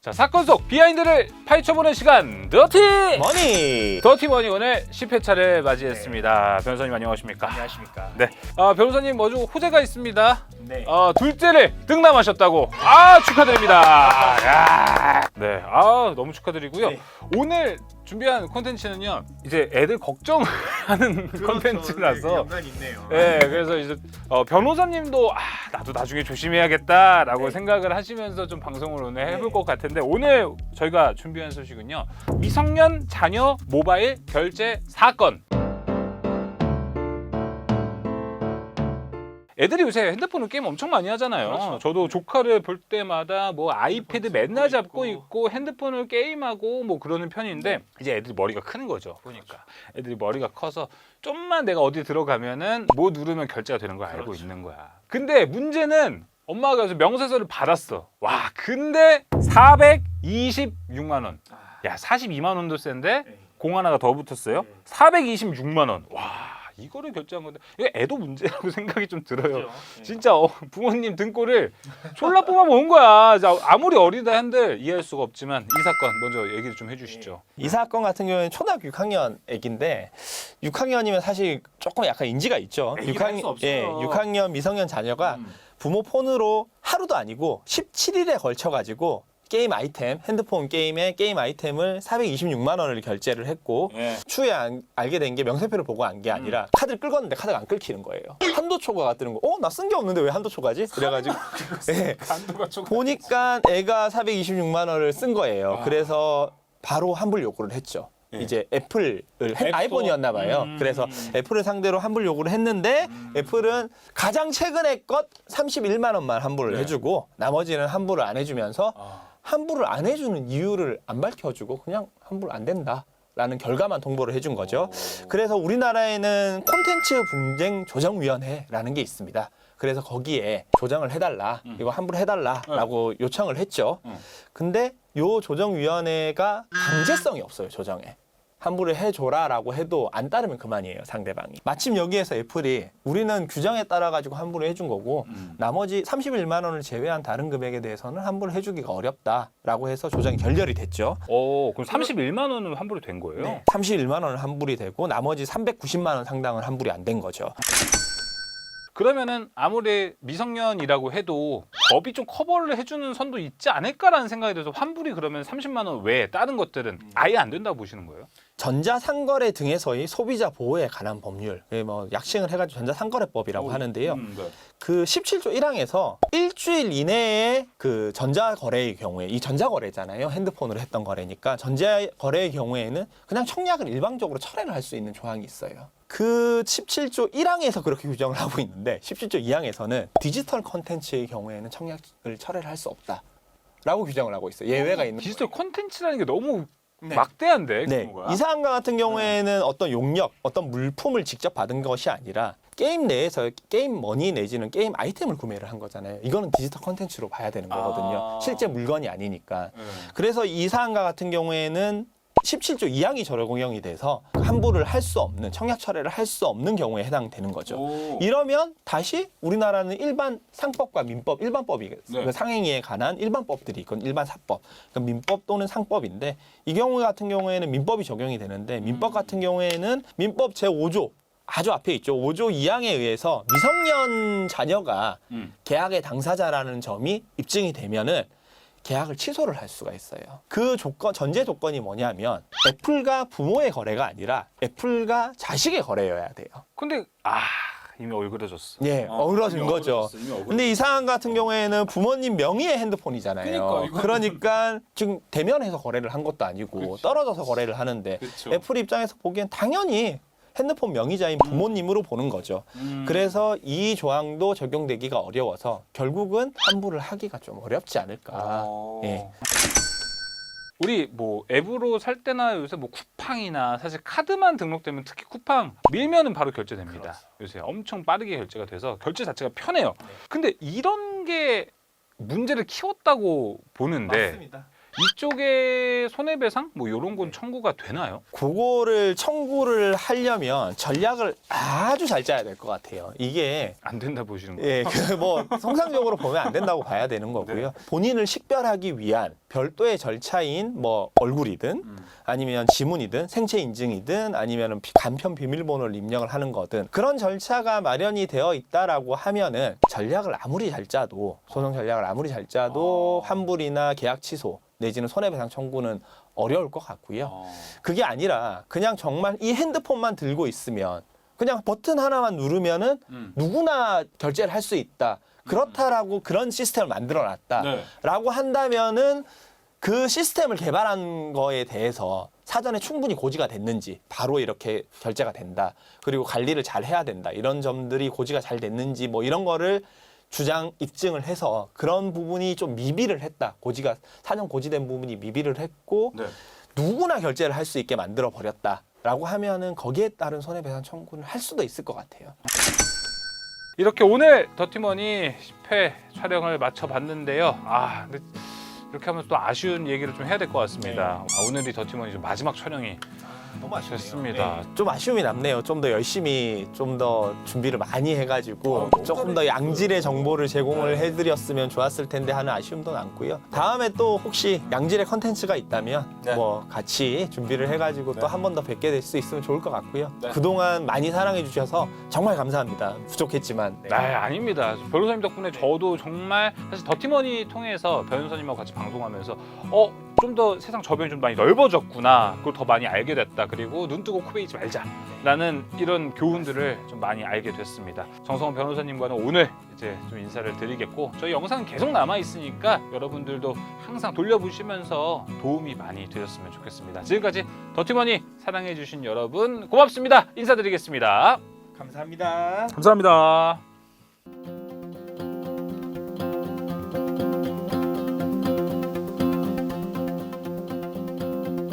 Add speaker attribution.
Speaker 1: 자, 사건 속 비하인드를 파헤쳐보는 시간 더티
Speaker 2: 머니!
Speaker 1: 더티머니 오늘 10회차를 맞이했습니다. 변호사님 안녕하십니까?
Speaker 2: 안녕하십니까?
Speaker 1: 네, 변호사님 먼저 호재가 있습니다.
Speaker 2: 네.
Speaker 1: 둘째를 등남하셨다고. 축하드립니다. 야. 네, 너무 축하드리고요.
Speaker 2: 네.
Speaker 1: 오늘 준비한 콘텐츠는요, 이제 애들 걱정하는 콘텐츠라서.
Speaker 2: 연관이 있네요.
Speaker 1: 네, 그래서 이제 변호사님도 나도 나중에 조심해야겠다라고
Speaker 2: 네.
Speaker 1: 생각을 하시면서 좀 방송을 오늘 해볼 것 같은데, 오늘 저희가 준비한 소식은요, 미성년 자녀 모바일 결제 사건. 애들이 요새 핸드폰으로 게임 엄청 많이 하잖아요.
Speaker 2: 그렇죠.
Speaker 1: 저도 조카를 볼 때마다 뭐 아이패드 맨날 잡고
Speaker 2: 있고.
Speaker 1: 있고 핸드폰을 게임하고 뭐 그러는 편인데, 이제 애들이 머리가 크는 거죠. 보니까 애들이 머리가 커서 좀만 내가 어디 들어가면은 뭐 누르면 결제가 되는 걸 알고
Speaker 2: 그렇죠.
Speaker 1: 있는 거야. 근데 문제는 엄마가 그래서 명세서를 받았어. 와, 근데 426만 원. 야, 42만 원도 센데
Speaker 2: 네.
Speaker 1: 공 하나가 더 붙었어요.
Speaker 2: 네.
Speaker 1: 426만 원. 와, 이거를 결제한 건데 이거 애도 문제라고 생각이 좀 들어요.
Speaker 2: 그렇죠. 네.
Speaker 1: 진짜 부모님 등골을 졸라 뽑아 먹은 거야. 자, 아무리 어리다 한들 이해할 수가 없지만 이 사건 먼저 얘기를 좀 해주시죠.
Speaker 2: 이 사건 같은 경우에는 초등학교 6학년 애기인데 6학년이면 사실 조금 약간 인지가 있죠.
Speaker 1: 애기라 할수 없어요.
Speaker 2: 6학년 미성년 자녀가 부모 폰으로 하루도 아니고 17일에 걸쳐가지고 게임 아이템, 핸드폰 게임의 게임 아이템을 426만 원을 결제를 했고
Speaker 1: 예.
Speaker 2: 추후에 알게 된 게 명세표를 보고 안 게 아니라 카드를 끌었는데 카드가 안 끌히는 거예요. 한도 초과가 뜨는 거. 나 쓴 게 없는데 왜 한도 초과지? 그래가지고
Speaker 1: 간도가 좀
Speaker 2: 보니까 애가 426만 원을 쓴 거예요. 그래서 바로 환불 요구를 했죠. 이제 애플을 아이폰이었나 봐요. 그래서 애플을 상대로 환불 요구를 했는데 애플은 가장 최근에 것 31만 원만 환불을
Speaker 1: 네.
Speaker 2: 해주고 나머지는 환불을 안 해주면서 환불을 안 해주는 이유를 안 밝혀주고 그냥 환불 안 된다라는 결과만 통보를 해준 거죠. 그래서 우리나라에는 콘텐츠 분쟁 조정위원회라는 게 있습니다. 그래서 거기에 조정을 해달라, 이거 환불해달라라고 요청을 했죠. 근데 요 조정위원회가 강제성이 없어요, 조정에. 환불을 해줘라라고 해도 안 따르면 그만이에요, 상대방이. 마침 여기에서 애플이 우리는 규정에 따라 가지고 환불을 해준 거고 나머지 31만 원을 제외한 다른 금액에 대해서는 환불을 해주기가 어렵다라고 해서 조정이 결렬이 됐죠.
Speaker 1: 그럼 31만 원은 환불이 된 거예요?
Speaker 2: 31만 원은 환불이 되고 나머지 390만 원 상당은 환불이 안 된 거죠.
Speaker 1: 그러면은 아무리 미성년이라고 해도 법이 좀 커버를 해주는 선도 있지 않을까라는 생각이 들어서 환불이 그러면 30만 원 외에 다른 것들은 아예 안 된다고 보시는 거예요?
Speaker 2: 전자상거래 등에서의 소비자 보호에 관한 법률, 뭐 약칭을 해가지고 전자상거래법이라고 하는데요.
Speaker 1: 네.
Speaker 2: 그 17조 1항에서 일주일 이내에 그 전자거래의 경우에, 이 전자거래잖아요. 핸드폰으로 했던 거래니까 전자거래의 경우에는 그냥 청약을 일방적으로 철회를 할 수 있는 조항이 있어요. 그 17조 1항에서 그렇게 규정을 하고 있는데 17조 2항에서는 디지털 콘텐츠의 경우에는 청약을 철회를 할 수 없다라고 규정을 하고 있어요. 예외가 있는
Speaker 1: 디지털
Speaker 2: 거예요.
Speaker 1: 콘텐츠라는 게 너무
Speaker 2: 네.
Speaker 1: 막대한데.
Speaker 2: 네.
Speaker 1: 규모가.
Speaker 2: 이 사안과 같은 경우에는 어떤 용역, 어떤 물품을 직접 받은 것이 아니라 게임 내에서 게임 머니 내지는 게임 아이템을 구매를 한 거잖아요. 이거는 디지털 콘텐츠로 봐야 되는 거거든요. 실제 물건이 아니니까. 그래서 이 사안과 같은 경우에는 17조 2항이 적용이 돼서 환불을 할 수 없는, 청약 철회를 할 수 없는 경우에 해당되는 거죠. 이러면 다시 우리나라는 일반 상법과 민법, 일반법이
Speaker 1: 네.
Speaker 2: 그 상행위에 관한 일반법들이 있건 일반 사법, 그러니까 민법 또는 상법인데 이 경우 같은 경우에는 민법이 적용이 되는데 민법 같은 경우에는 민법 제5조 아주 앞에 있죠. 5조 2항에 의해서 미성년 자녀가 계약의 당사자라는 점이 입증이 되면은 계약을 취소를 할 수가 있어요. 그 조건, 전제 조건이 뭐냐면 애플과 부모의 거래가 아니라 애플과 자식의 거래여야 돼요.
Speaker 1: 근데 이미 얼그러졌어.
Speaker 2: 예, 어우러진
Speaker 1: 이미
Speaker 2: 거죠.
Speaker 1: 얼그러졌어, 이미 얼그러졌어.
Speaker 2: 근데 이 상황 같은 경우에는 부모님 명의의 핸드폰이잖아요. 그러니까 지금 대면해서 거래를 한 것도 아니고
Speaker 1: 그치.
Speaker 2: 떨어져서 거래를 하는데
Speaker 1: 그쵸.
Speaker 2: 애플 입장에서 보기엔 당연히 핸드폰 명의자인 부모님으로 보는 거죠. 그래서 이 조항도 적용되기가 어려워서 결국은 환불을 하기가 좀 어렵지 않을까. 예.
Speaker 1: 우리 뭐 앱으로 살 때나 요새 뭐 쿠팡이나 사실 카드만 등록되면 특히 쿠팡 밀면은 바로 결제됩니다.
Speaker 2: 그렇습니다.
Speaker 1: 요새 엄청 빠르게 결제가 돼서 결제 자체가 편해요. 근데 이런 게 문제를 키웠다고 보는데
Speaker 2: 맞습니다.
Speaker 1: 이쪽에 손해배상 뭐 이런 건 청구가 되나요?
Speaker 2: 그거를 청구를 하려면 전략을 아주 잘 짜야 될 것 같아요. 이게
Speaker 1: 안 된다 보시는 거예요?
Speaker 2: 예, 그 뭐 통상적으로 보면 안 된다고 봐야 되는 거고요. 본인을 식별하기 위한 별도의 절차인 뭐 얼굴이든 아니면 지문이든 생체 인증이든 아니면 간편 비밀번호를 입력을 하는 거든 그런 절차가 마련이 되어 있다라고 하면은 전략을 아무리 잘 짜도 소송 전략을 아무리 잘 짜도 환불이나 계약 취소 내지는 손해배상 청구는 어려울 것 같고요. 그게 아니라 그냥 정말 이 핸드폰만 들고 있으면 그냥 버튼 하나만 누르면은 누구나 결제를 할 수 있다. 그렇다라고 그런 시스템을 만들어 놨다라고 한다면은 그 시스템을 개발한 거에 대해서 사전에 충분히 고지가 됐는지 바로 이렇게 결제가 된다. 그리고 관리를 잘 해야 된다. 이런 점들이 고지가 잘 됐는지 뭐 이런 거를 주장 입증을 해서 그런 부분이 좀 미비를 했다. 고지가 사전 고지된 부분이 미비를 했고 누구나 결제를 할 수 있게 만들어 버렸다라고 하면은 거기에 따른 손해배상 청구를 할 수도 있을 것 같아요.
Speaker 1: 이렇게 오늘 더티머니 10회 촬영을 마쳐봤는데요. 근데 이렇게 하면 또 아쉬운 얘기를 좀 해야 될 것 같습니다. 오늘이 더티머니 좀 마지막 촬영이
Speaker 2: 너무
Speaker 1: 됐습니다.
Speaker 2: 좀 아쉬움이 남네요. 좀 더 열심히 좀 더 준비를 많이 해가지고 조금 더 양질의 정보를 제공을 해드렸으면 좋았을 텐데 하는 아쉬움도 남고요. 다음에 또 혹시 양질의 컨텐츠가 있다면 뭐 같이 준비를 해가지고 또 한 번 더 뵙게 될 수 있으면 좋을 것 같고요. 그동안 많이 사랑해 주셔서 정말 감사합니다. 부족했지만.
Speaker 1: 아닙니다. 변호사님 덕분에 저도 정말 사실 더티머니 통해서 변호사님하고 같이 방송하면서 좀 더 세상 저변이 좀 많이 넓어졌구나. 그걸 더 많이 알게 됐다. 그리고 눈 뜨고 코 베이지 말자라는 이런 교훈들을 좀 많이 알게 됐습니다. 정성원 변호사님과는 오늘 이제 좀 인사를 드리겠고 저희 영상은 계속 남아 있으니까 여러분들도 항상 돌려보시면서 도움이 많이 되셨으면 좋겠습니다. 지금까지 더티머니 사랑해주신 여러분 고맙습니다. 인사드리겠습니다.
Speaker 2: 감사합니다.
Speaker 1: 감사합니다.